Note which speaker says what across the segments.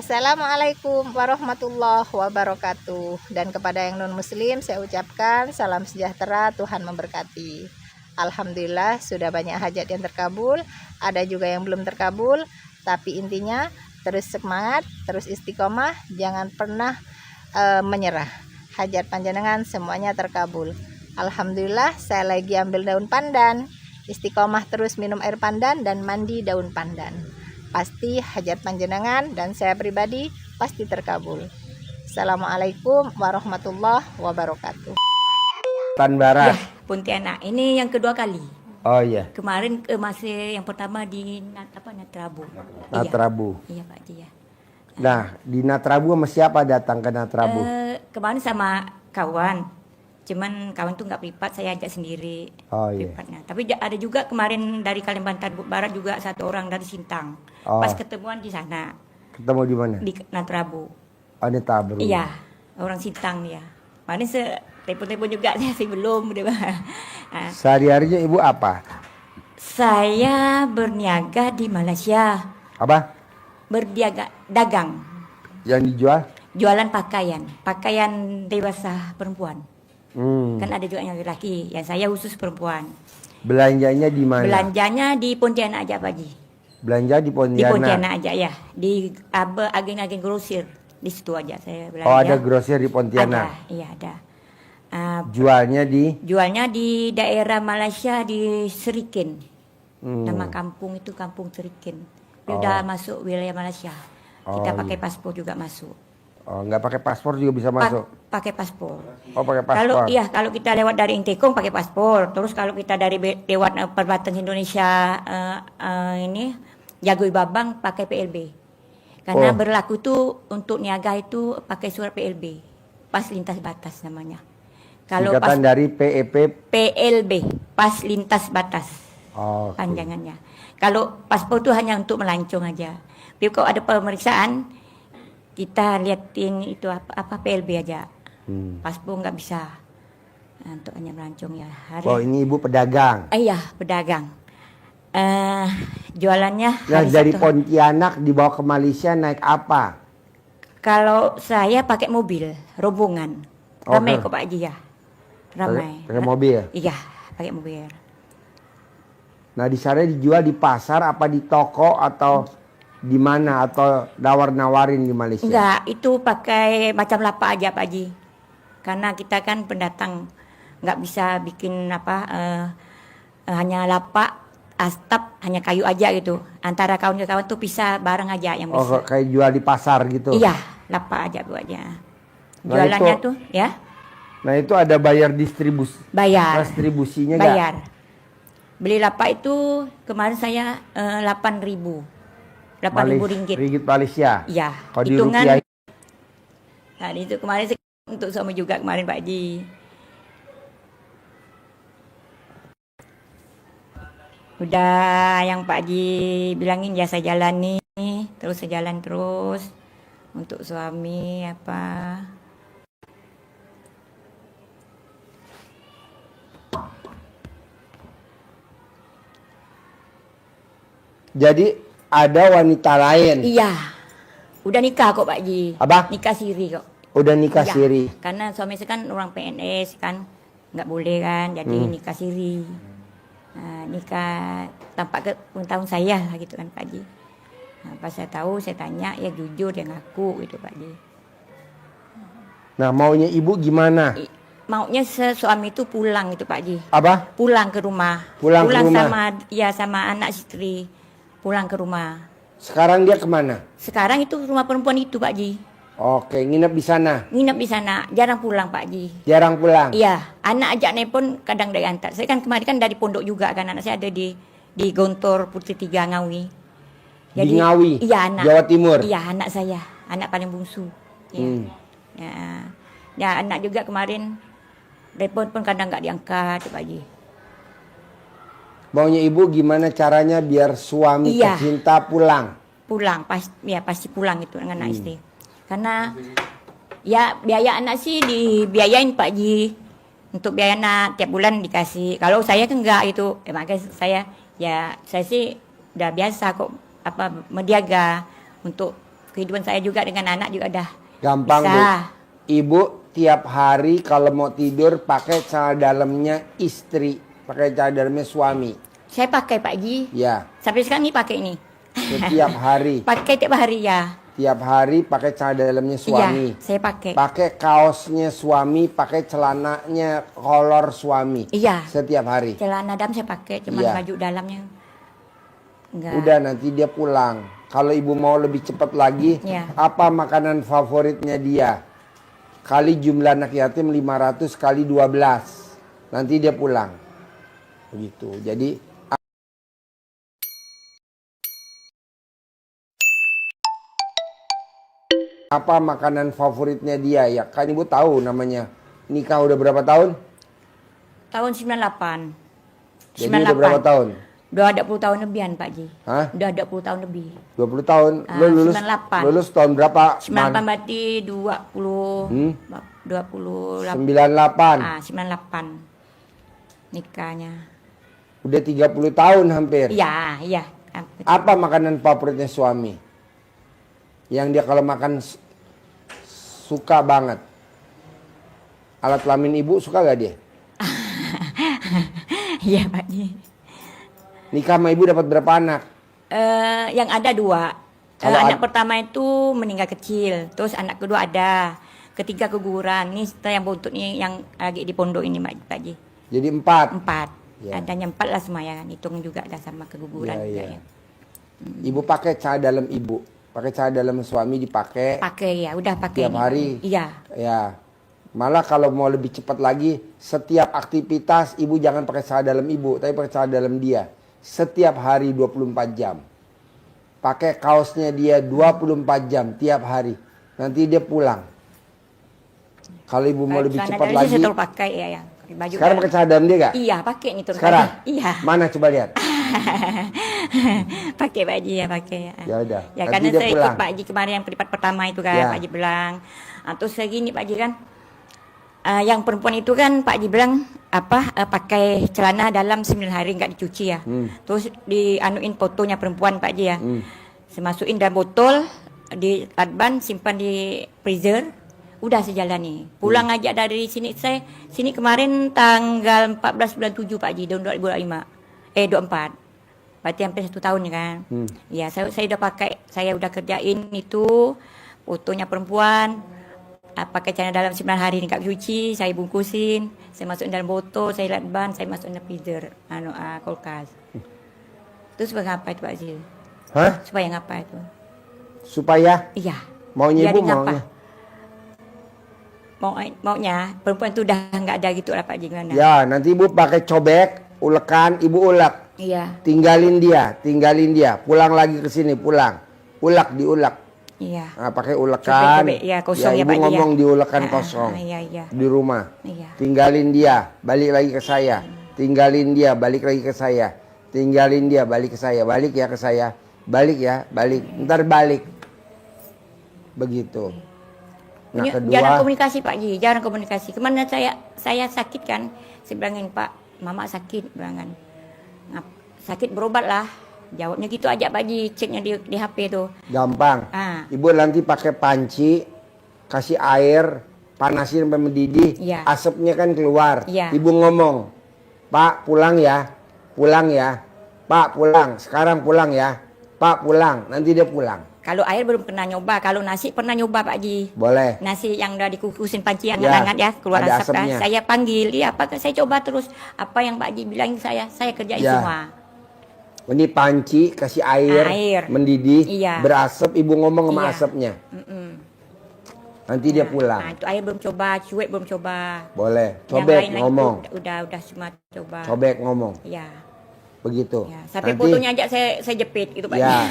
Speaker 1: Assalamualaikum warahmatullahi wabarakatuh. Dan kepada yang non-muslim saya ucapkan salam sejahtera, Tuhan memberkati. Alhamdulillah sudah banyak hajat yang terkabul, ada juga yang belum terkabul. Tapi intinya terus semangat, terus istiqomah, jangan pernah menyerah. Hajat panjenengan semuanya terkabul. Alhamdulillah saya lagi ambil daun pandan. Istiqomah terus minum air pandan dan mandi daun pandan. Pasti hajat panjenengan dan saya pribadi pasti terkabul. Assalamualaikum warahmatullahi wabarakatuh.
Speaker 2: Barat.
Speaker 3: Ya, Pontianak. Ini yang kedua kali.
Speaker 2: Oh iya.
Speaker 3: Kemarin masih yang pertama di Natrabu.
Speaker 2: Natrabu.
Speaker 3: Iya Pak Ji ya.
Speaker 2: Nah, di Natrabu sama siapa datang ke Natrabu?
Speaker 3: Kemarin sama kawan. Cuman kawan tuh nggak privat, saya ajak sendiri.
Speaker 2: Oh iya.
Speaker 3: Privatnya. Tapi ada juga kemarin dari Kalimantan Barat juga satu orang dari Sintang.
Speaker 2: Oh.
Speaker 3: Pas ketemuan di sana.
Speaker 2: Ketemu di mana?
Speaker 3: Di Natrabu.
Speaker 2: Oh, Natrabu.
Speaker 3: Iya, orang Sintang dia. Kemarin telepon-telepon juga sih belum.
Speaker 2: Sehari-harinya Ibu apa?
Speaker 3: Saya berniaga di Malaysia.
Speaker 2: Apa?
Speaker 3: Berniaga dagang.
Speaker 2: Yang dijual?
Speaker 3: Jualan pakaian dewasa perempuan. Kan ada juga yang laki, yang saya khusus perempuan.
Speaker 2: Belanjanya di mana?
Speaker 3: Belanjanya di Pontianak aja Pak Ji.
Speaker 2: Belanja di Pontianak.
Speaker 3: Di Pontianak aja ya. Di agen-agen grosir. Di situ aja saya belanja.
Speaker 2: Oh, ada grosir di Pontianak.
Speaker 3: Ada, iya ada.
Speaker 2: Jualnya di?
Speaker 3: Jualnya di daerah Malaysia di Serikin. Nama kampung itu Kampung Serikin. Udah masuk wilayah Malaysia. Kita pakai paspor juga masuk.
Speaker 2: Oh, nggak pakai paspor juga bisa masuk?
Speaker 3: Pakai paspor.
Speaker 2: Oh, pakai paspor.
Speaker 3: Kalau kita lewat dari Intekong pakai paspor. Terus kalau kita dari lewat perbatasan Indonesia ini Jagoi Babang pakai PLB. Karena berlaku tuh untuk niaga itu pakai surat PLB. Pas lintas batas namanya. Kalau
Speaker 2: singkatan dari PEP?
Speaker 3: PLB, pas lintas batas.
Speaker 2: Oh,
Speaker 3: panjangannya. Kalau paspor tuh hanya untuk melancong aja. Tapi kalau ada pemeriksaan kita liatin itu apa PLB aja. Paspor nggak bisa. Untuk hanya melancong ya.
Speaker 2: Oh, ini Ibu pedagang?
Speaker 3: Iya, pedagang. Jualannya
Speaker 2: Nah, dari Pontianak dibawa ke Malaysia naik apa?
Speaker 3: Kalau saya pakai mobil, rombongan. Ramai kok Pak Haji ya. Ramai.
Speaker 2: Pakai mobil?
Speaker 3: Iya, pakai mobil.
Speaker 2: Nah, di sana dijual di pasar apa di toko atau di mana atau nawar-nawarin di Malaysia?
Speaker 3: Enggak, itu pakai macam lapak aja Pak Haji. Karena kita kan pendatang, nggak bisa bikin hanya lapak, atap, hanya kayu aja gitu. Antara kawan ke kawan tuh pisah barang aja yang bisa.
Speaker 2: Oh, kayak jual di pasar gitu?
Speaker 3: Iya, lapak aja buatnya. Jualannya
Speaker 2: nah,
Speaker 3: tuh ya.
Speaker 2: Nah, itu ada bayar
Speaker 3: Bayar.
Speaker 2: distribusinya
Speaker 3: bayar. Beli lapak itu kemarin saya 8.000 ringgit.
Speaker 2: Ringgit Malaysia?
Speaker 3: Iya.
Speaker 2: Kalau di
Speaker 3: Hitungan.
Speaker 2: rupiah?
Speaker 3: Nah, itu kemarin untuk suami juga kemarin Pak Haji. Udah yang Pak Haji bilangin ya saya jalani, terus saya jalan terus untuk suami apa.
Speaker 2: Jadi ada wanita lain?
Speaker 3: Iya, udah nikah kok Pak Haji.
Speaker 2: Apa?
Speaker 3: Nikah siri kok.
Speaker 2: Udah nikah
Speaker 3: Iya,
Speaker 2: siri?
Speaker 3: karena suami saya kan orang PNS kan, nggak boleh kan, jadi nikah siri. Nah, nikah tanpa tahun saya lah gitu kan Pak Haji. Nah, pas saya tahu, saya tanya, ya jujur dia ngaku gitu Pak Haji.
Speaker 2: Nah, maunya Ibu gimana?
Speaker 3: Maunya suami itu pulang itu Pak Haji.
Speaker 2: Apa?
Speaker 3: Pulang ke rumah.
Speaker 2: Pulang ke rumah?
Speaker 3: sama anak istri. Pulang ke rumah.
Speaker 2: Sekarang dia kemana?
Speaker 3: Sekarang itu rumah perempuan itu Pak Haji.
Speaker 2: Oke, nginep di sana?
Speaker 3: Nginep di sana, jarang pulang Pak Haji.
Speaker 2: Jarang pulang?
Speaker 3: Iya, anak ajak nelpon kadang dari antar. Saya kan kemarin kan dari pondok juga kan, anak saya ada di Gontor Putri 3 Ngawi.
Speaker 2: Jadi, di Ngawi?
Speaker 3: Iya, anak.
Speaker 2: Jawa Timur?
Speaker 3: Iya, anak saya, anak paling bungsu. Ya. Ya, anak juga kemarin telepon pun kadang nggak diangkat Pak Haji.
Speaker 2: Maunya Ibu gimana caranya biar suami tercinta pulang?
Speaker 3: Pulang, pasti pulang itu dengan anak istri. Karena ya biaya anak sih dibiayain Pak Haji. Untuk biaya anak tiap bulan dikasih. Kalau saya kan enggak itu. Makanya saya sih udah biasa kok mendiaga untuk kehidupan saya juga dengan anak juga dah
Speaker 2: Gampang, Bu.
Speaker 3: bisa.
Speaker 2: Ibu tiap hari kalau mau tidur pakai celana dalamnya istri, pakai celana dalamnya suami.
Speaker 3: Saya pakai Pak Haji.
Speaker 2: Ya,
Speaker 3: Sampai sekarang ni pakai ni.
Speaker 2: setiap hari.
Speaker 3: Pakai tiap hari ya.
Speaker 2: Tiap hari pakai celana dalamnya suami.
Speaker 3: Iya, saya pakai.
Speaker 2: Pakai kaosnya suami, pakai celananya kolor suami.
Speaker 3: Iya.
Speaker 2: Setiap hari.
Speaker 3: Celana dalam saya pakai, cuma
Speaker 2: Iya.
Speaker 3: baju dalamnya enggak.
Speaker 2: Udah nanti dia pulang. Kalau ibu mau lebih cepat lagi,
Speaker 3: Iya.
Speaker 2: apa makanan favoritnya dia? Kali jumlah anak yatim 500 kali 12. Nanti dia pulang. Begitu. Jadi apa makanan favoritnya dia ya? Kan ibu tahu namanya. Nikah udah berapa tahun?
Speaker 3: Tahun 98.
Speaker 2: Jadi udah berapa tahun?
Speaker 3: Udah ada 10 tahun lebihan Pak Ji.
Speaker 2: Hah?
Speaker 3: Udah ada 10 tahun lebih.
Speaker 2: 20 tahun.
Speaker 3: Ah,
Speaker 2: Lu lulus
Speaker 3: 98.
Speaker 2: lulus tahun berapa?
Speaker 3: 98 berarti 20
Speaker 2: Hmm?
Speaker 3: 28.
Speaker 2: 98.
Speaker 3: 98 nikahnya.
Speaker 2: Udah 30 tahun hampir.
Speaker 3: Iya, iya.
Speaker 2: Apa makanan favoritnya suami? Yang dia kalau makan suka banget. Alat kelamin ibu suka gak dia?
Speaker 3: Iya Pak Ji.
Speaker 2: Nikah sama ibu dapat berapa anak?
Speaker 3: Yang ada 2.
Speaker 2: Kalau
Speaker 3: Anak pertama itu meninggal kecil, terus anak kedua ada, ketiga keguguran. Ini setelah yang buntut nih yang lagi di pondok ini Pak Ji.
Speaker 2: Jadi 4.
Speaker 3: 4.
Speaker 2: Ya.
Speaker 3: Adanya 4 lah semua ya, hitung juga ada sama keguguran
Speaker 2: Ya,
Speaker 3: juga
Speaker 2: ya.
Speaker 3: ya.
Speaker 2: Ibu pakai celana dalam ibu. Pakai celana dalam suami dipakai
Speaker 3: Pakai ya, udah pakai.
Speaker 2: tiap
Speaker 3: ini,
Speaker 2: hari.
Speaker 3: Pak Ji. Iya.
Speaker 2: Ya. Malah kalau mau lebih cepat lagi, setiap aktivitas ibu jangan pakai celana dalam ibu, tapi pakai celana dalam dia. Setiap hari 24 jam. Pakai kaosnya dia 24 jam tiap hari. Nanti dia pulang. Kalau ibu mau lebih
Speaker 3: Celana
Speaker 2: cepat
Speaker 3: dalam
Speaker 2: lagi,
Speaker 3: saya selalu pakai ya yang baju.
Speaker 2: sekarang pakai celana dalam dia gak?
Speaker 3: Iya, pakai nih terus.
Speaker 2: Sekarang?
Speaker 3: Pak Ji. Iya.
Speaker 2: Mana coba lihat?
Speaker 3: Pakai Pak Ji ya, pakai.
Speaker 2: Ya udah.
Speaker 3: Ya
Speaker 2: Nanti
Speaker 3: karena
Speaker 2: dia
Speaker 3: saya
Speaker 2: pulang.
Speaker 3: ikut Pak Ji kemarin yang peripat pertama itu kan,
Speaker 2: Ya.
Speaker 3: Pak Ji bilang. Terus saya gini Pak Ji kan, yang perempuan itu kan Pak Ji bilang pakai celana dalam 9 hari nggak dicuci ya. Terus dianuin fotonya perempuan Pak Ji ya. Saya masukin dalam botol, di adban, simpan di freezer. Udah sejalan nih. Pulang aja dari sini sini kemarin tanggal 14 bulan 7 Pak Ji tahun 2005. 24. Berarti hampir 1 tahun ya kan. Ya, saya udah pakai, saya udah kerjain itu fotonya perempuan. Pakai celana dalam 9 hari ini nggak cuci, saya bungkusin, saya masukin dalam botol, saya lakban, saya masukin dalam freezer, kulkas. Terus supaya ngapa itu Pak Ji?
Speaker 2: Hah?
Speaker 3: Supaya ngapa itu?
Speaker 2: Supaya
Speaker 3: Iya.
Speaker 2: maunya
Speaker 3: Jadi
Speaker 2: ibu
Speaker 3: ngapa?
Speaker 2: maunya.
Speaker 3: Maunya perempuan itu udah nggak ada gitu lah Pak Ji gimana?
Speaker 2: Ya, nanti ibu pakai cobek, ulekan, ibu ulek.
Speaker 3: Iya,
Speaker 2: Tinggalin dia. Pulang lagi ke sini, pulang. Diulek.
Speaker 3: iya.
Speaker 2: Nah, pakai ulekan.
Speaker 3: Cobek, ya, kosong ya,
Speaker 2: ibu
Speaker 3: Pak Ji, ya.
Speaker 2: ngomong diulekan kosong.
Speaker 3: Iya, iya.
Speaker 2: Di rumah.
Speaker 3: Iya.
Speaker 2: Tinggalin dia, balik lagi ke saya. Tinggalin dia, balik lagi ke saya. Tinggalin dia, balik ke saya. Balik ya ke saya. Balik ya, balik. Ntar balik. Begitu. Nah,
Speaker 3: Jarang
Speaker 2: kedua,
Speaker 3: komunikasi Pak Ji, jarang komunikasi. Kemana saya sakit kan, saya bilangin Pak, Mama sakit, bilangan. Sakit berobat lah. Jawabnya gitu aja Pak Ji, ceknya di HP tuh.
Speaker 2: gampang.
Speaker 3: Ah.
Speaker 2: Ibu nanti pakai panci, kasih air, panasin sampai mendidih,
Speaker 3: Iya.
Speaker 2: asapnya kan keluar.
Speaker 3: Iya.
Speaker 2: Ibu ngomong, Pak pulang ya, Pak pulang, sekarang pulang ya, Pak pulang, nanti dia pulang.
Speaker 3: Kalau air belum pernah nyoba, kalau nasi pernah nyoba Pak Ji.
Speaker 2: Boleh.
Speaker 3: Nasi yang udah dikukusin panci yang
Speaker 2: Ya,
Speaker 3: hangat ya, keluar
Speaker 2: ada
Speaker 3: asap kan.
Speaker 2: asapnya.
Speaker 3: Saya panggil, iya Pak, saya coba terus apa yang Pak Ji bilang saya kerjain
Speaker 2: Ya.
Speaker 3: semua.
Speaker 2: Ini panci, kasih air,
Speaker 3: Air.
Speaker 2: mendidih,
Speaker 3: Iya.
Speaker 2: berasap, ibu ngomong sama
Speaker 3: Iya.
Speaker 2: asapnya. Nanti dia pulang.
Speaker 3: Nah, itu air belum coba, cuek belum coba.
Speaker 2: Boleh,
Speaker 3: Yang
Speaker 2: cobek
Speaker 3: lain-lain
Speaker 2: ngomong,
Speaker 3: itu udah semua coba.
Speaker 2: cobek ngomong,
Speaker 3: Iya.
Speaker 2: begitu.
Speaker 3: Ya, sampai fotonya aja saya jepit gitu Pak.
Speaker 2: Ya,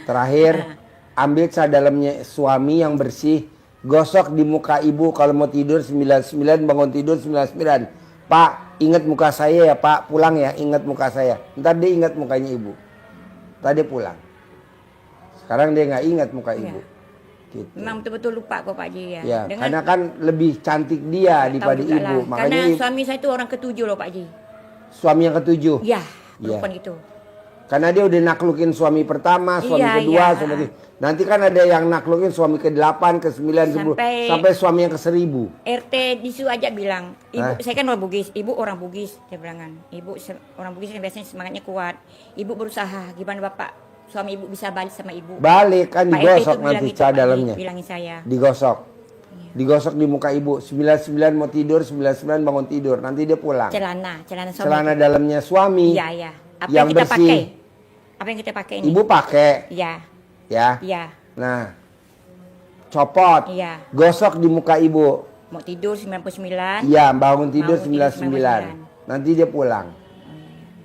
Speaker 2: terakhir ambil celana dalamnya suami yang bersih, gosok di muka ibu kalau mau tidur 99, bangun tidur 99. Pak, ingat muka saya ya Pak, pulang ya, ingat muka saya. Ntar dia ingat mukanya ibu. Ntar dia pulang. Sekarang dia nggak ingat muka ibu. Gitu.
Speaker 3: Memang betul-betul lupa kok Pak Ji ya.
Speaker 2: Ya, karena kan lebih cantik dia
Speaker 3: Tahu
Speaker 2: daripada
Speaker 3: juga
Speaker 2: ibu.
Speaker 3: lah.
Speaker 2: Makanya
Speaker 3: Karena suami saya itu orang ketujuh loh Pak Ji.
Speaker 2: suami yang ketujuh.
Speaker 3: Iya,
Speaker 2: Iya.
Speaker 3: perempuan gitu.
Speaker 2: Karena dia udah naklukin suami pertama, suami
Speaker 3: Iya,
Speaker 2: kedua,
Speaker 3: iya.
Speaker 2: suami ketiga. Nanti kan ada yang naklukin suami ke-8, ke-9, ke-10, sampai suami yang ke-1000.
Speaker 3: RT di situ aja bilang, ibu, saya kan orang Bugis, ibu orang Bugis, dia bilangan, ibu orang Bugis kan biasanya semangatnya kuat, ibu berusaha, gimana bapak, suami ibu bisa balik sama ibu.
Speaker 2: Balik kan
Speaker 3: Pak RT
Speaker 2: digosok
Speaker 3: itu bilang
Speaker 2: nanti
Speaker 3: gitu,
Speaker 2: cah
Speaker 3: Pak,
Speaker 2: dalamnya.
Speaker 3: bilangin saya.
Speaker 2: Digosok. Digosok di muka ibu. 99 mau tidur, 99 bangun tidur. Nanti dia pulang.
Speaker 3: Celana suami.
Speaker 2: Celana dalamnya suami.
Speaker 3: Iya, iya. Apa
Speaker 2: yang
Speaker 3: yang kita
Speaker 2: bersih.
Speaker 3: pakai? Apa yang kita pakai ini?
Speaker 2: Ibu pakai.
Speaker 3: Iya,
Speaker 2: Ya.
Speaker 3: iya,
Speaker 2: Nah. Copot.
Speaker 3: iya.
Speaker 2: Gosok di muka ibu.
Speaker 3: Mau tidur 99.
Speaker 2: Iya, bangun tidur
Speaker 3: Bangun tidur
Speaker 2: 99. Nanti dia pulang.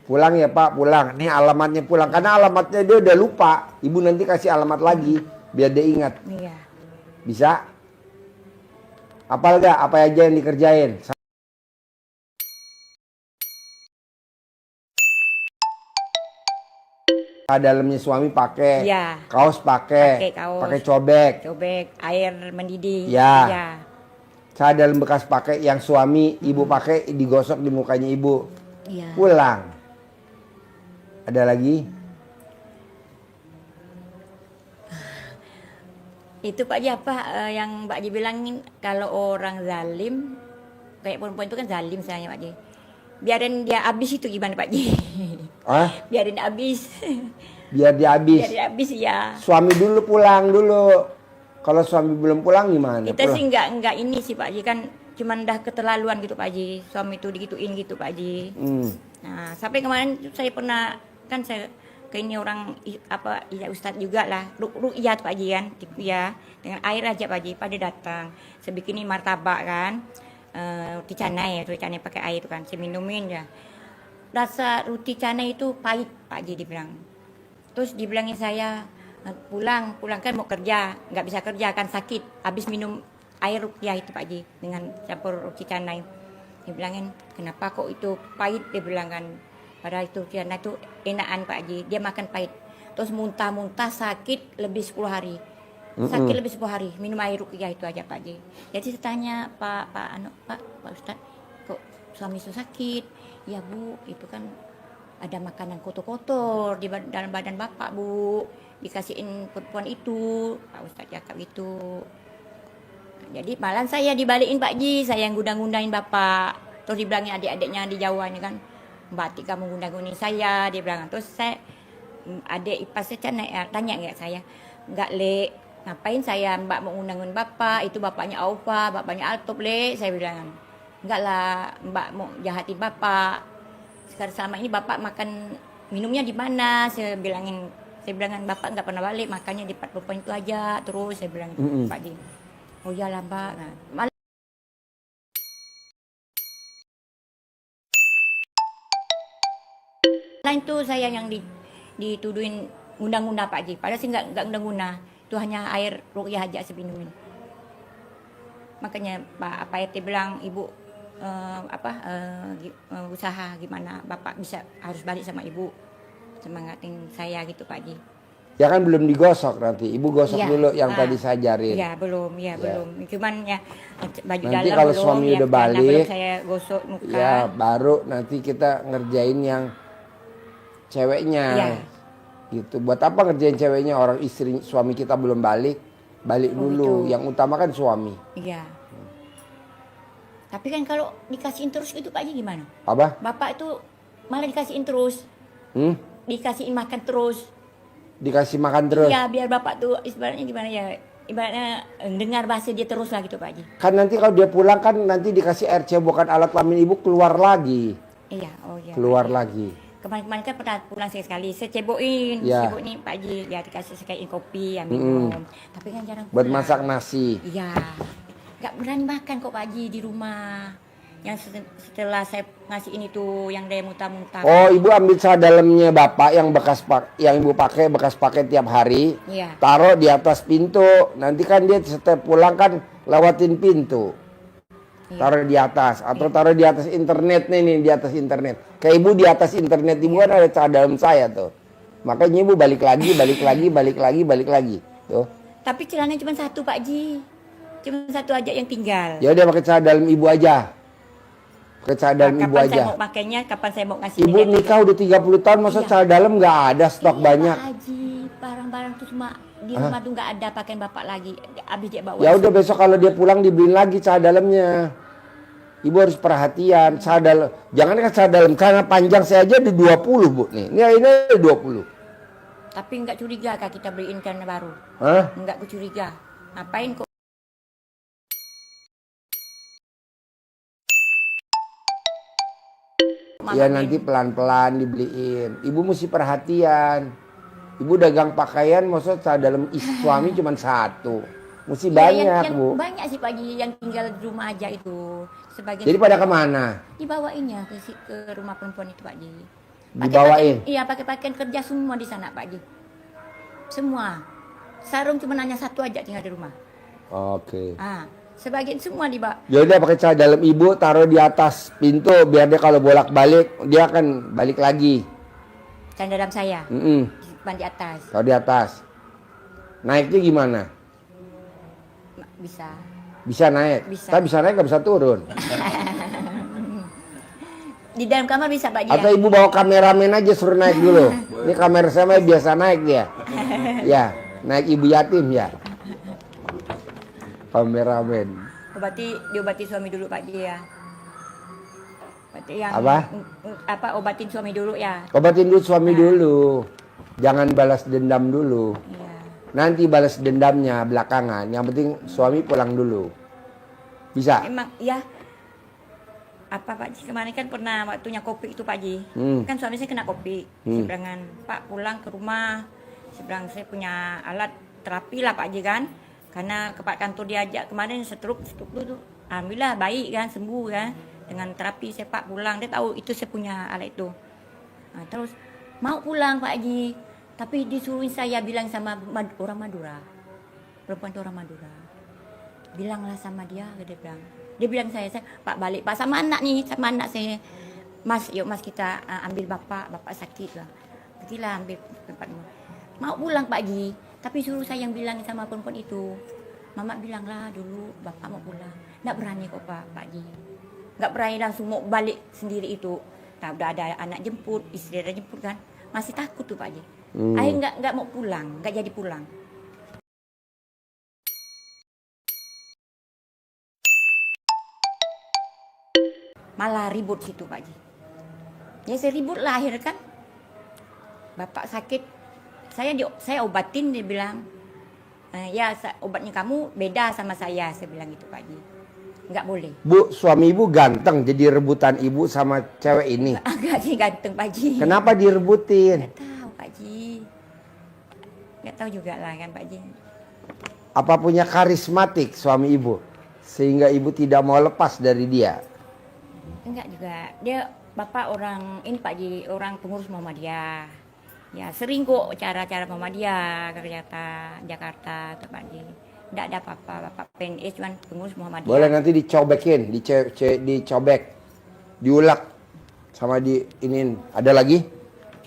Speaker 2: Pulang ya Pak, pulang. Ini alamatnya pulang. Karena alamatnya dia udah lupa. Ibu nanti kasih alamat lagi biar dia ingat.
Speaker 3: Iya.
Speaker 2: Bisa? Apal gak? Apa aja yang dikerjain? Dalamnya suami pakai,
Speaker 3: Iya.
Speaker 2: kaos pakai,
Speaker 3: Pakai kaos.
Speaker 2: pakai cobek.
Speaker 3: Cobek, air mendidih.
Speaker 2: Ya.
Speaker 3: Iya.
Speaker 2: Saya dalam bekas pakai yang suami ibu pakai digosok di mukanya ibu.
Speaker 3: Iya.
Speaker 2: Pulang. Ada lagi?
Speaker 3: Itu Pak Ji apa yang Pak Ji bilangin kalau orang zalim kayak perempuan itu kan zalim saya Pak Ji. Biarin dia habis itu gimana Pak Ji?
Speaker 2: Ah,
Speaker 3: Biarin habis.
Speaker 2: biar dia habis.
Speaker 3: Biarin habis ya.
Speaker 2: Suami dulu pulang dulu. Kalau suami belum pulang gimana?
Speaker 3: Kita
Speaker 2: Pulang.
Speaker 3: sih enggak ini sih Pak Ji kan cuman dah keterlaluan gitu Pak Ji. Suami itu digituin gitu Pak Ji. Nah, sampai kemarin saya pernah kan saya ke ini orang apa ya Ustadz juga lah ru'iyat Pak Ji kan gitu ya dengan air aja Pak Ji pada datang saya bikinin martabak kan roti canai pakai air itu kan saya minumin ya rasa roti canai itu pahit Pak Ji dibilang terus dibilangin saya pulang kan mau kerja nggak bisa kerja kan sakit habis minum air ruqyah itu Pak Ji dengan campur roti canai dibilangin kenapa kok itu pahit dia bilang kan padahal itu karena itu enakan Pak Haji dia makan pahit terus muntah-muntah sakit lebih 10 hari sakit lebih 10 hari minum air ruqyah itu aja Pak Haji jadi saya tanya Pak Ustadz kok suami itu sakit ya Bu itu kan ada makanan kotor-kotor di dalam badan Bapak Bu dikasihin perempuan itu Pak Ustadz cakap gitu jadi malam saya dibalikin Pak Haji saya yang gundang-gundangin Bapak terus dibilangin adik-adiknya di Jawa ini kan Mbak Tika mengguna-guni saya dia bilang terus saya adik ipar saya tanya nggak saya nggak Le ngapain saya Mbak mau undang-undang Bapak itu bapaknya Aufa bapaknya Altop Le saya bilang nggak lah Mbak mau jahatin Bapak sekarang selama ini Bapak makan minumnya di mana saya bilangin Bapak nggak pernah balik makannya di perempuan itu aja terus saya bilang Pak Di oh iyalah Mbak nah, lain tuh saya yang dituduhin undang-undang Pak Ji. Padahal sih nggak undang-undang. Itu hanya air ruqyah aja saya minumin. Makanya Pak RT bilang ibu usaha gimana Bapak bisa harus balik sama ibu. Semangatin saya gitu Pak Ji.
Speaker 2: Ya kan belum digosok nanti. Ibu gosok
Speaker 3: Ya,
Speaker 2: dulu yang tadi saya ajarin.
Speaker 3: Iya belum. Cuman ya baju
Speaker 2: Nanti
Speaker 3: dalam
Speaker 2: kalau
Speaker 3: belum.
Speaker 2: suami
Speaker 3: ya,
Speaker 2: udah
Speaker 3: karena
Speaker 2: balik,
Speaker 3: belum saya gosok muka.
Speaker 2: Ya baru nanti kita ngerjain yang ceweknya.
Speaker 3: Iya.
Speaker 2: Gitu. Buat apa ngerjain ceweknya orang istri suami kita belum balik dulu.
Speaker 3: Gitu.
Speaker 2: Yang utama kan suami.
Speaker 3: Iya. Tapi kan kalau dikasihin terus itu Pak Ji gimana?
Speaker 2: Apa?
Speaker 3: Bapak itu malah dikasihin terus. Dikasihin makan terus.
Speaker 2: Dikasih makan terus.
Speaker 3: Iya, biar Bapak tuh ibaratnya gimana ya? Ibaratnya dengar bahasa dia terus lah gitu Pak Ji.
Speaker 2: Kan nanti kalau dia pulang kan nanti dikasih air cebokan alat kelamin ibu keluar lagi.
Speaker 3: Iya, oh iya.
Speaker 2: Keluar lagi.
Speaker 3: Kemarin kan pernah pulang sekali, saya cebokin,
Speaker 2: Ya.
Speaker 3: cebok nih Pak Ji, ya dikasih sekain kopi, ya minum. Tapi kan jarang
Speaker 2: Buat
Speaker 3: pulang.
Speaker 2: masak nasi.
Speaker 3: Iya, nggak berani makan kok Pak Ji di rumah. Yang setelah saya ngasih ini tuh, yang dia muntah-muntah.
Speaker 2: Oh, ibu ambil sah dalamnya bapak yang yang ibu pakai bekas pakai tiap hari.
Speaker 3: Iya.
Speaker 2: Taruh di atas pintu. Nanti kan dia setiap pulang kan lewatin pintu.
Speaker 3: Iya.
Speaker 2: Taruh di atas atau taruh di atas internet nih di atas internet. Kayak ibu di atas internet ibu kan ada sah dalam saya tuh. Makanya ibu balik lagi. Tuh.
Speaker 3: Tapi celananya cuma satu Pak Ji. Cuma satu aja yang tinggal.
Speaker 2: Ya udah pakai sah dalam ibu aja. Ke celana dalam ibu
Speaker 3: Kapan
Speaker 2: aja.
Speaker 3: saya mau pakainya, kapan saya mau ngasih
Speaker 2: Ibu nikah udah 30 tahun, masa
Speaker 3: Iya.
Speaker 2: celana dalam nggak ada stok
Speaker 3: Iya,
Speaker 2: banyak.
Speaker 3: Pak Haji, barang-barang tuh cuma di rumah tuh nggak ada pakaian bapak lagi. Habis dia bawa.
Speaker 2: Ya udah besok kalau dia pulang dibeliin lagi celana dalamnya. Ibu harus perhatian, celana dalam. Jangan kan celana dalam, celana panjang saya aja ada 20, Bu. Nih, ini ada 20.
Speaker 3: Tapi nggak curiga kak kita beliin celana baru.
Speaker 2: Hah?
Speaker 3: Nggak curiga. Ngapain kok?
Speaker 2: Ya nanti pelan-pelan dibeliin. Ibu mesti perhatian. Ibu dagang pakaian, maksudnya celana dalam suami cuma satu. Mesti banyak,
Speaker 3: yang
Speaker 2: Bu.
Speaker 3: banyak sih Pak Ji yang tinggal di rumah aja itu. Sebagian
Speaker 2: Jadi pada kemana?
Speaker 3: dibawainnya ke rumah perempuan itu Pak Ji.
Speaker 2: Dibawain?
Speaker 3: Iya pakai pakaian kerja semua di sana Pak Ji. Semua. Sarung cuma hanya satu aja tinggal di rumah.
Speaker 2: Oke.
Speaker 3: Ah, sebagian semua dibawa.
Speaker 2: Ya udah pakai celana dalam ibu taruh di atas pintu biar dia kalau bolak-balik dia akan balik lagi.
Speaker 3: Celana dalam saya disimpan di atas.
Speaker 2: Taruh di atas. Naiknya gimana?
Speaker 3: Bisa.
Speaker 2: Bisa naik.
Speaker 3: Bisa.
Speaker 2: Tapi bisa naik nggak bisa turun.
Speaker 3: Di dalam kamar bisa Pak Ji.
Speaker 2: Atau ibu bawa kameramen aja suruh naik dulu. Ini kamera saya mah biasa naik dia. Ya, naik ibu yatim ya. Kameramen.
Speaker 3: Diobati suami dulu Pak Ji ya. Berarti yang
Speaker 2: Apa?
Speaker 3: obatin suami dulu ya.
Speaker 2: Obatin dulu suami dulu. Jangan balas dendam dulu.
Speaker 3: Iya.
Speaker 2: Nanti balas dendamnya belakangan. Yang penting suami pulang dulu. Bisa?
Speaker 3: Emang ya. Apa Pak Ji kemarin kan pernah waktunya kopi itu Pak Ji. Kan suami saya kena kopi. Seberangan Pak pulang ke rumah. Seberang saya punya alat terapi lah Pak Ji kan. Karena ke Pak kantor diajak kemarin stroke itu alhamdulillah baik kan sembuh kan. Dengan terapi saya Pak pulang. Dia tahu itu saya punya alat itu. Nah, terus mau pulang Pak Ji. Tapi disuruhin saya bilang sama orang Madura. Perempuan itu orang Madura. Bilanglah sama dia dia bilang. Dia bilang saya Pak balik Pak sama anak nih sama anak saya. Mas yuk Mas kita ambil bapak sakit lah. Pergilah ambil tempatmu. Mau pulang Pak Ji. Tapi suruh saya yang bilang sama perempuan itu. Mama bilanglah dulu bapak mau pulang. Nggak berani kok Pak Ji. Nggak berani langsung mau balik sendiri itu. Nah, udah ada anak jemput, istri ada jemput kan. Masih takut tuh Pak Ji. Akhirnya nggak mau pulang, nggak jadi pulang. Malah ribut situ Pak Ji. Ya saya ribut lah akhirnya kan. Bapak sakit, saya obatin dia bilang. Ya obatnya kamu beda sama saya bilang gitu Pak Ji. Nggak boleh.
Speaker 2: Bu, suami ibu ganteng jadi rebutan ibu sama cewek ini.
Speaker 3: Agak sih ganteng Pak Ji.
Speaker 2: Kenapa direbutin?
Speaker 3: Nggak tahu Pak Ji. Nggak tahu juga lah kan Pak Ji.
Speaker 2: Apa punya karismatik suami ibu? Sehingga ibu tidak mau lepas dari dia.
Speaker 3: Enggak juga. Dia bapak orang ini Pak Ji, orang pengurus Muhammadiyah. Ya sering kok cara-cara Muhammadiyah ke Jakarta tuh Pak Ji. Enggak ada apa-apa, bapak PNS cuman pengurus Muhammadiyah.
Speaker 2: Boleh nanti dicobekin, dicobek, diulek sama di ini. Ada lagi?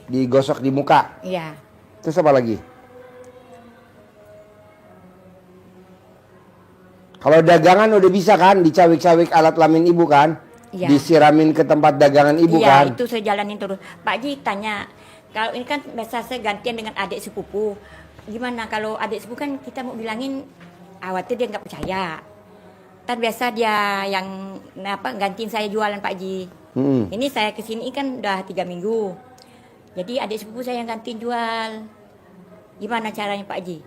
Speaker 2: Digosok di muka.
Speaker 3: Iya.
Speaker 2: Terus apa lagi? Kalau dagangan udah bisa kan dicawik-cawik alat kelamin ibu kan?
Speaker 3: Iya.
Speaker 2: Disiramin ke tempat dagangan ibu kan?
Speaker 3: Iya, itu saya jalanin terus. Pak Ji tanya, kalau ini kan biasa saya gantian dengan adik sepupu. Gimana kalau adik sepupu kan kita mau bilangin khawatir dia nggak percaya. Kan biasa dia yang gantiin saya jualan Pak Ji. Ini saya kesini kan udah 3 minggu. Jadi adik sepupu saya yang gantiin jual. Gimana caranya Pak Ji?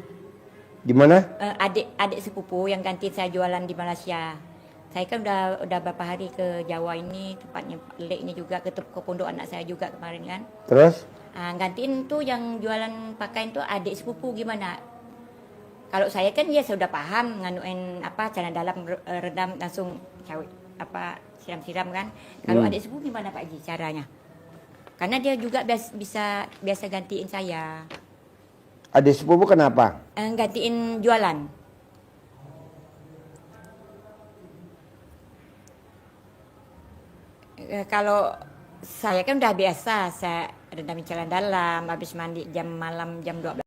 Speaker 2: Gimana?
Speaker 3: Adik sepupu yang gantiin saya jualan di Malaysia. Saya kan udah beberapa hari ke Jawa ini, tempatnya Lek ini juga ke pondok anak saya juga kemarin kan.
Speaker 2: Terus?
Speaker 3: Gantiin tuh yang jualan pakaian tuh adik sepupu gimana? Kalau saya kan ya sudah paham nganuin celana dalam redam langsung siram-siram kan. Kalau adik sepupu gimana Pak Ji caranya? Karena dia juga biasa gantiin saya.
Speaker 2: Adik sepupu kenapa?
Speaker 3: Gantiin jualan. Kalau saya kan udah biasa, saya rendam celana dalam, habis mandi jam malam jam 12.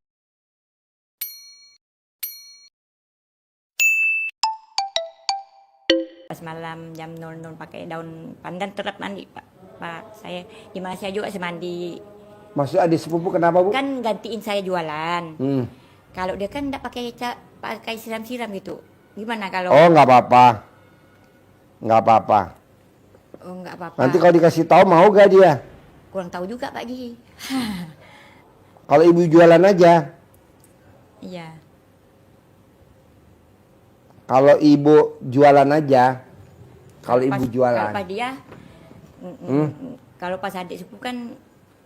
Speaker 3: malam jam 00 pakai daun pandan tetap mandi Pak. Saya di Malaysia juga saya mandi.
Speaker 2: Maksud adik sepupu kenapa Bu?
Speaker 3: Kan gantiin saya jualan.
Speaker 2: Hmm.
Speaker 3: Kalau dia kan enggak pakai siram-siram gitu. Gimana kalau
Speaker 2: Oh nggak apa-apa. Nggak apa-apa.
Speaker 3: Oh, enggak apa-apa.
Speaker 2: Nanti kalau dikasih tahu mau gak dia?
Speaker 3: Kurang tahu juga Pak Ji.
Speaker 2: Kalau ibu jualan aja.
Speaker 3: Iya.
Speaker 2: Kalau ibu jualan aja. Kalau ibu
Speaker 3: Kalau
Speaker 2: jualan.
Speaker 3: pas dia kalau pas adik sepupu kan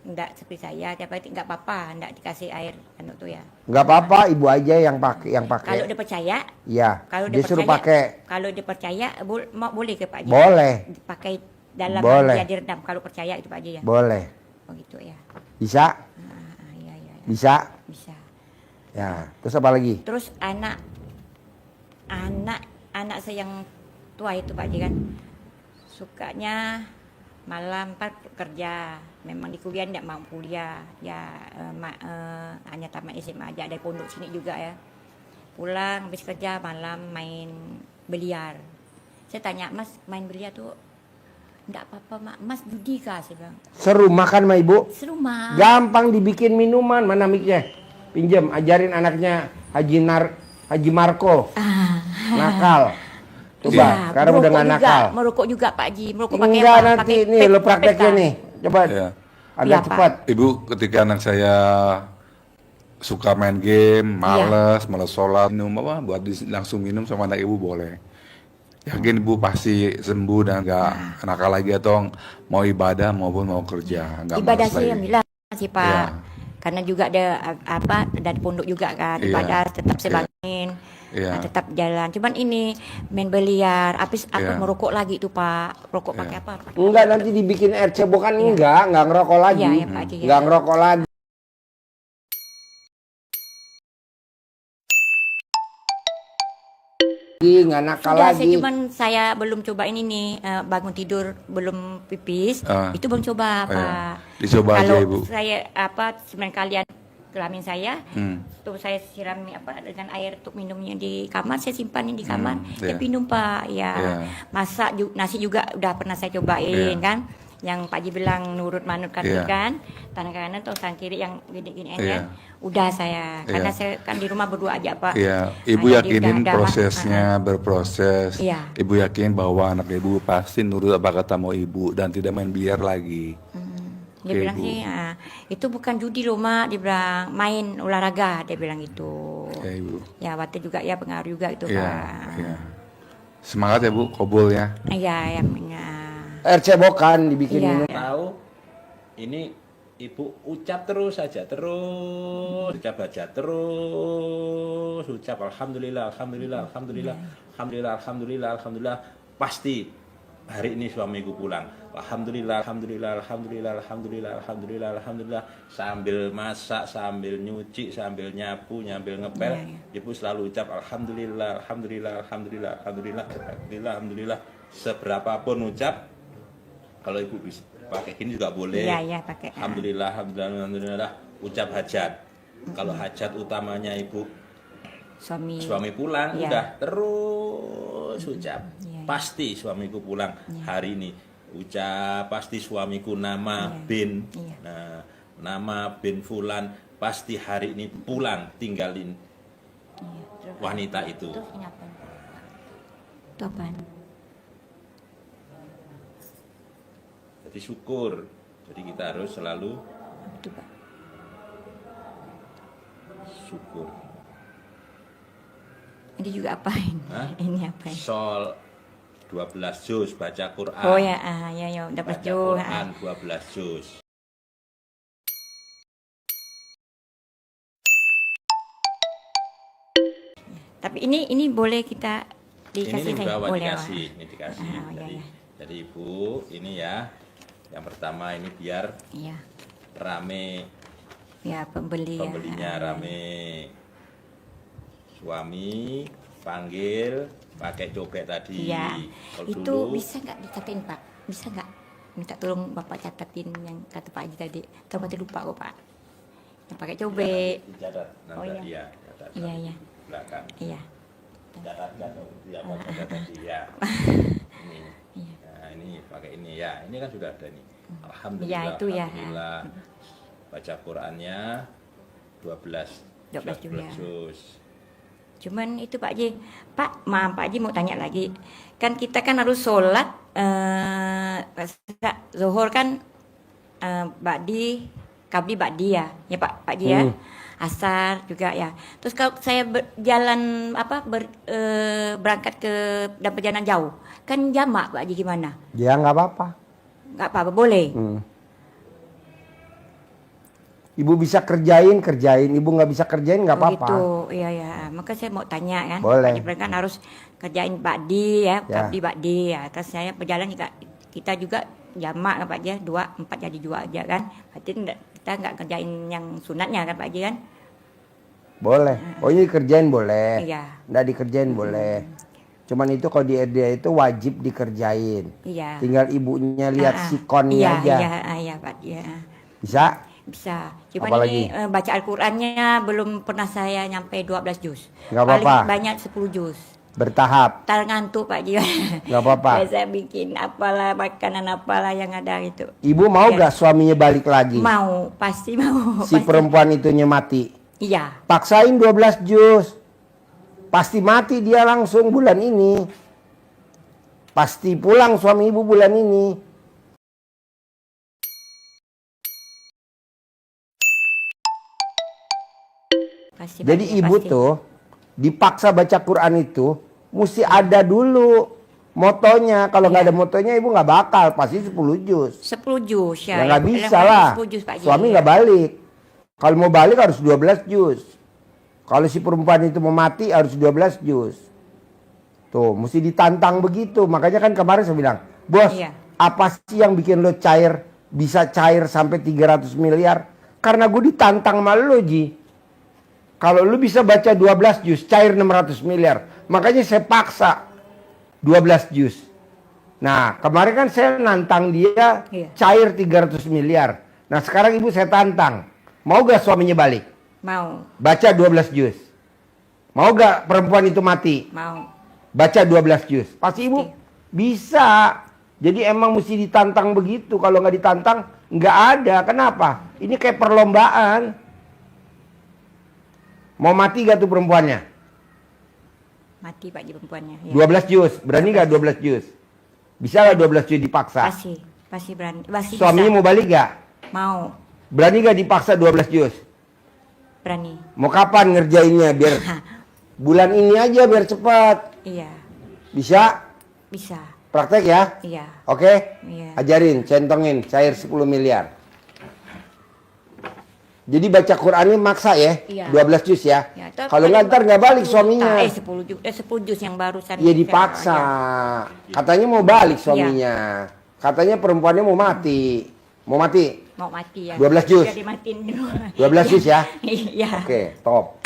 Speaker 3: enggak seperti saya, tiap hari enggak apa-apa, enggak dikasih air anu tuh ya.
Speaker 2: Nggak apa-apa, ibu aja yang pakai
Speaker 3: Kalau dia percaya,
Speaker 2: Iya.
Speaker 3: kalau
Speaker 2: Dia suruh
Speaker 3: percaya,
Speaker 2: pakai.
Speaker 3: Kalau dia percaya boleh ke Pak Ji?
Speaker 2: Boleh.
Speaker 3: Pakai dalam
Speaker 2: Boleh.
Speaker 3: dia direndam kalau percaya itu Pak Ji ya.
Speaker 2: Boleh.
Speaker 3: Oh gitu ya.
Speaker 2: Bisa?
Speaker 3: Iya iya ya.
Speaker 2: Bisa?
Speaker 3: Bisa.
Speaker 2: Ya. Terus apa lagi?
Speaker 3: Terus anak saya yang tua itu Pak Ji kan sukanya malam pas kerja, memang di kuliah tidak mau kuliah ya, hanya tamat SMA aja, ada pondok sini juga ya, pulang habis kerja malam main biliar. Saya tanya, Mas main biliar tuh enggak apa-apa Mas, judi kah? Saya bilang
Speaker 2: Seru makan sama ibu?
Speaker 3: seru Mas.
Speaker 2: Gampang dibikin minuman. Mana miknya? Pinjam, ajarin anaknya Haji Marco. Nakal. Coba,
Speaker 3: Ya,
Speaker 2: sekarang udah nggak nakal.
Speaker 3: Merokok juga Pak Ji, merokok pakai
Speaker 2: Enggak
Speaker 3: apa?
Speaker 2: nanti nih lo prakteknya nih. Coba
Speaker 4: Iya.
Speaker 2: agak
Speaker 3: Iya, Pak.
Speaker 2: cepat.
Speaker 4: Ibu, ketika anak saya suka main game, males sholat, minum apa, buat langsung minum sama anak ibu boleh. Yakin ibu pasti sembuh dan nggak nakal lagi atau mau ibadah maupun mau kerja. Nggak
Speaker 3: Ibadah
Speaker 4: males
Speaker 3: sih
Speaker 4: lagi.
Speaker 3: alhamdulillah sih Pak.
Speaker 4: Iya.
Speaker 3: Karena juga ada apa dari pondok juga kan,
Speaker 4: Iya.
Speaker 3: ibadah tetap saya
Speaker 4: Iya.
Speaker 3: bangunin.
Speaker 4: Iya.
Speaker 3: Tetap jalan. Cuman ini main biliar, habis aku
Speaker 4: Iya.
Speaker 3: merokok lagi itu Pak. Rokok
Speaker 4: Iya.
Speaker 3: pakai apa?
Speaker 2: Enggak nanti dibikin air cebokan enggak ngerokok lagi.
Speaker 3: Iya, ya, Pak Haji, ya.
Speaker 2: Enggak ngerokok lagi. Nggak nakal
Speaker 3: Sudah,
Speaker 2: lagi.
Speaker 3: cuman saya belum coba ini nih, bangun tidur belum pipis, itu belum coba
Speaker 4: Iya.
Speaker 3: Pak.
Speaker 4: Dicoba aja,
Speaker 3: Kalau
Speaker 4: Ibu.
Speaker 3: saya semen kalian kelamin saya,
Speaker 4: Hmm.
Speaker 3: tuh saya siram apa dengan air untuk minumnya di kamar, saya simpanin di kamar, saya
Speaker 4: iya.
Speaker 3: minum Pak. Ya,
Speaker 4: Iya.
Speaker 3: masak nasi juga udah pernah saya cobain
Speaker 4: Iya.
Speaker 3: kan. Yang Pak Ji bilang nurut manut kan,
Speaker 4: Iya.
Speaker 3: kan, tangan kanan atau tangan kiri yang gini-gini
Speaker 4: Iya.
Speaker 3: kan. Udah saya, karena
Speaker 4: Iya.
Speaker 3: saya kan di rumah berdua aja Pak.
Speaker 4: Iya, ibu
Speaker 3: Nah, jadi
Speaker 4: yakinin
Speaker 3: udah
Speaker 4: prosesnya berproses.
Speaker 3: Iya.
Speaker 4: Ibu yakin bahwa anak ibu pasti nurut apa kata mau ibu dan tidak main biliar lagi.
Speaker 3: Dia
Speaker 4: Oke,
Speaker 3: bilang
Speaker 4: Bu.
Speaker 3: sih, itu bukan judi loh Mak, dia bilang main olahraga, dia bilang gitu.
Speaker 4: Ya ibu.
Speaker 3: Ya waktu juga ya pengaruh juga itu
Speaker 4: Iya,
Speaker 3: Pak.
Speaker 4: iya. Semangat ya bu, kobul ya.
Speaker 3: Iya, yang
Speaker 2: Air cebokan dibikin
Speaker 3: Iya.
Speaker 2: minum.
Speaker 5: Tahu ini ibu ucap terus saja, terus ucap aja, terus ucap alhamdulillah, alhamdulillah, alhamdulillah, alhamdulillah, alhamdulillah, alhamdulillah. Pasti hari ini suamiku pulang. Alhamdulillah, alhamdulillah, alhamdulillah, alhamdulillah, alhamdulillah, alhamdulillah. Sambil masak, sambil nyuci, sambil nyapu, sambil ngepel, ibu selalu ucap alhamdulillah, alhamdulillah, alhamdulillah, alhamdulillah, alhamdulillah, alhamdulillah. Seberapapun ucap, kalau ibu bisa pakai gini juga boleh.
Speaker 3: Iya, pakai.
Speaker 5: Alhamdulillah, alhamdulillah, alhamdulillah. Ucap hajat. Kalau hajat utamanya ibu suami pulang,
Speaker 3: Iya.
Speaker 5: udah terus ucap.
Speaker 3: Iya.
Speaker 5: Pasti suamiku pulang hari ini. Ucap pasti suamiku nama bin.
Speaker 3: Iya.
Speaker 5: Nah, nama bin Fulan pasti hari ini pulang tinggalin wanita itu.
Speaker 3: Terus ini apa? Itu apaan?
Speaker 5: Jadi syukur. Jadi kita harus selalu
Speaker 3: Itu Pak.
Speaker 5: syukur.
Speaker 3: Ini juga apain?
Speaker 5: Hah?
Speaker 3: Ini apain?
Speaker 5: Sol 12 juz baca Quran.
Speaker 3: Oh ya, ya, dapat
Speaker 5: Baca
Speaker 3: jauh.
Speaker 5: Quran 12 juz.
Speaker 3: Tapi ini boleh kita dikasih
Speaker 5: Ini
Speaker 3: saya?
Speaker 5: bawa
Speaker 3: Boleh,
Speaker 5: dikasih,
Speaker 3: Pak.
Speaker 5: ini dikasih.
Speaker 3: Ah, iya,
Speaker 5: jadi,
Speaker 3: iya.
Speaker 5: jadi ibu ini ya, yang pertama ini biar
Speaker 3: Iya.
Speaker 5: rame
Speaker 3: Ya, pembeli
Speaker 5: pembelinya
Speaker 3: ya.
Speaker 5: rame. Suami panggil pakai cobek tadi.
Speaker 3: Iya.
Speaker 5: Kalau
Speaker 3: Itu
Speaker 5: dulu,
Speaker 3: bisa nggak dicatain Pak? Bisa nggak? Minta tolong Bapak catatin yang kata Pak Haji tadi. Terus nanti lupa kok Pak. Yang pakai cobek.
Speaker 5: dicatat nanti
Speaker 3: Oh, iya.
Speaker 5: iya, catat
Speaker 3: Iya, iya.
Speaker 5: belakang.
Speaker 3: Iya.
Speaker 5: Catatkan dia apa catat tadi ya. Ini.
Speaker 3: Iya.
Speaker 5: Nah, ini pakai ini ya. Ini kan sudah ada nih. Alhamdulillah.
Speaker 3: Ya, itu ya.
Speaker 5: Alhamdulillah. Baca Qurannya 12
Speaker 3: 12 juz, ya.
Speaker 5: juz.
Speaker 3: Cuman itu Pak Haji, Pak Haji mau tanya lagi. Kan kita kan harus sholat zuhur kan ba'di, qabli ba'di ya. Ya Pak Haji ya. Asar juga ya. Terus kalau saya berangkat ke dan perjalanan jauh, kan jamak Pak Haji gimana?
Speaker 2: Ya nggak apa-apa.
Speaker 3: Nggak apa-apa, boleh.
Speaker 2: Ibu bisa kerjain, Ibu nggak bisa kerjain nggak apa-apa.
Speaker 3: Gitu, iya ya. Maka saya mau tanya kan,
Speaker 2: Boleh.
Speaker 3: Pak Haji kan harus kerjain ba'di ya,
Speaker 2: Ya.
Speaker 3: qabli ba'di ya. Terus saya berjalan juga, kita juga jamak kan Pak Haji, 2, 4 jadi 2 aja kan. Berarti kita nggak kerjain yang sunatnya kan Pak Haji kan?
Speaker 2: Boleh. Oh ini kerjain boleh.
Speaker 3: Iya.
Speaker 2: Nggak dikerjain boleh. Cuman itu kalau di RDA itu wajib dikerjain.
Speaker 3: Iya.
Speaker 2: Tinggal ibunya lihat sikonnya
Speaker 3: iya,
Speaker 2: aja.
Speaker 3: Iya Pak Haji. Ya.
Speaker 2: Bisa?
Speaker 3: Bisa. Cuma
Speaker 2: Apalagi?
Speaker 3: ini baca Al-Qur'annya belum pernah saya nyampe 12 juz.
Speaker 2: Nggak
Speaker 3: Paling
Speaker 2: apa-apa.
Speaker 3: banyak 10 juz.
Speaker 2: Bertahap.
Speaker 3: Tar ngantuk Pak Haji.
Speaker 2: Nggak apa-apa.
Speaker 3: Saya bikin apalah makanan apalah yang ada itu.
Speaker 2: Ibu mau
Speaker 3: Ya.
Speaker 2: gak suaminya balik lagi?
Speaker 3: Mau, pasti mau.
Speaker 2: Si
Speaker 3: Pasti.
Speaker 2: perempuan itunya mati.
Speaker 3: Iya.
Speaker 2: Paksain 12 juz. Pasti mati dia langsung bulan ini. Pasti pulang suami ibu bulan ini.
Speaker 3: Pasti,
Speaker 2: Jadi
Speaker 3: Pak,
Speaker 2: ibu
Speaker 3: pasti.
Speaker 2: tuh dipaksa baca Quran itu mesti ada dulu motonya. Kalau nggak ada motonya ibu nggak bakal. Pasti 10 juz.
Speaker 3: 10 juz ya.
Speaker 2: Ya nggak
Speaker 3: Yang
Speaker 2: bisa
Speaker 3: paling
Speaker 2: lah.
Speaker 3: 10 juz, Pak Haji.
Speaker 2: Suami nggak balik. Kalau mau balik harus 12 juz. Kalau si perempuan itu mau mati harus 12 juz. Tuh, mesti ditantang begitu. Makanya kan kemarin saya bilang, bos,
Speaker 3: Iya.
Speaker 2: apa sih yang bikin lo cair, bisa cair sampai 300 miliar? Karena gue ditantang sama lo, Ji. Kalau lu bisa baca 12 juz, cair 600 miliar. Makanya saya paksa 12 juz. Nah, kemarin kan saya nantang dia
Speaker 3: Iya.
Speaker 2: cair 300 miliar. Nah, sekarang ibu saya tantang. Mau gak suaminya balik?
Speaker 3: Mau,
Speaker 2: Baca 12 juz. Mau gak perempuan itu mati?
Speaker 3: mau.
Speaker 2: Baca 12 juz. Pasti ibu bisa. Jadi emang mesti ditantang begitu. Kalau nggak ditantang, nggak ada. Kenapa? Ini kayak perlombaan. Mau mati gak tuh perempuannya?
Speaker 3: Mati Pak Haji perempuannya. Ya.
Speaker 2: 12 juz. Berani gak 12 juz? Bisa gak 12 juz dipaksa?
Speaker 3: Pasti berani. Pasti
Speaker 2: Suaminya
Speaker 3: bisa.
Speaker 2: mau balik gak?
Speaker 3: Mau,
Speaker 2: Berani gak dipaksa 12 juz?
Speaker 3: berani.
Speaker 2: Mau kapan ngerjainnya? Biar bulan ini aja biar cepat.
Speaker 3: Iya,
Speaker 2: Bisa?
Speaker 3: bisa.
Speaker 2: Praktek ya?
Speaker 3: Iya.
Speaker 2: Oke?
Speaker 3: Iya.
Speaker 2: Ajarin, centongin, cair 10 miliar. Jadi baca Qurannya maksa ya?
Speaker 3: Iya.
Speaker 2: 12 juz ya?
Speaker 3: Ya,
Speaker 2: Kalau nggak ntar nggak balik suaminya.
Speaker 3: 10 juz yang barusan.
Speaker 2: Iya dipaksa.
Speaker 3: Ya.
Speaker 2: Katanya mau balik suaminya. Katanya perempuannya mau mati. Mau mati?
Speaker 3: Mau mati ya.
Speaker 2: 12 juz.
Speaker 3: Udah dimatiin dulu.
Speaker 2: 12 juz ya?
Speaker 3: Iya.
Speaker 2: Oke, top.